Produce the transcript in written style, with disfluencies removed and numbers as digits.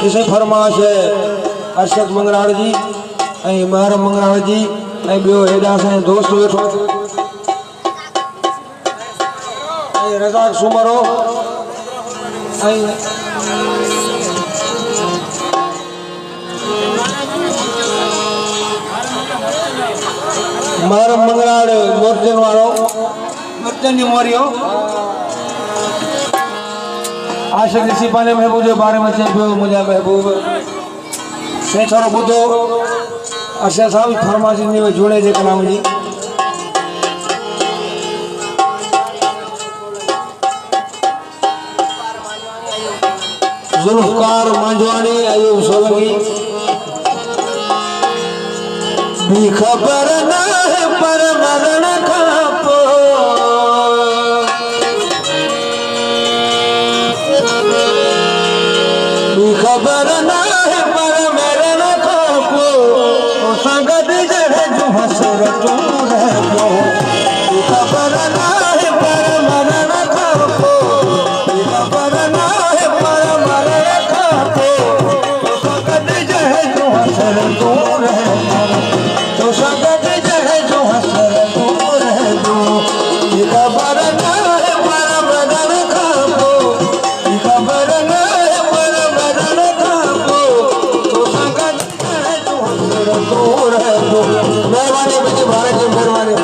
इसे फरमाश है अरशद मंगराड़ जी ऐं महर मंगराड़ जी ऐं ॿियो हेॾा असांजो दोस्त वेठो ऐं रज़ाक सूमरो ऐं महर मंगराड़ मूर्तियुनि वारो मूर्तियुनि जी मोरियो आशिक़ ॾिसी पंहिंजे महबूब जे बारे में चए पियो मुंहिंजा महबूब से थोरो ॿुधो अरशद साहब जी फरमाइश ॾिनी हुई झूणे जे कलाम जी ज़ुल्फ़कार मांझवानी अयूब सोलंकी भी ख़बर न है पर मरण खां पोइ भी ख़बर न है पर मरण खां पोइ तोसां गॾु जॾहिं जो हसरतूं रहंदो भी ख़बर न है पर मरण खां पोइ भी ख़बर न है पर मरण खां पोइ तोसां गॾु जॾहिं जो हसरतूं रहंदो तोसां गॾु जॾहिं जो हसरतूं रहंदो भी ख़बर न है पर मरण खां पोइ भी ख़बर न है पर मरण खां पोइ तोसां गॾु जॾहिं जो हसरतूं रहंदो महिरबानी मुंहिंजे भारत जी महिरबानी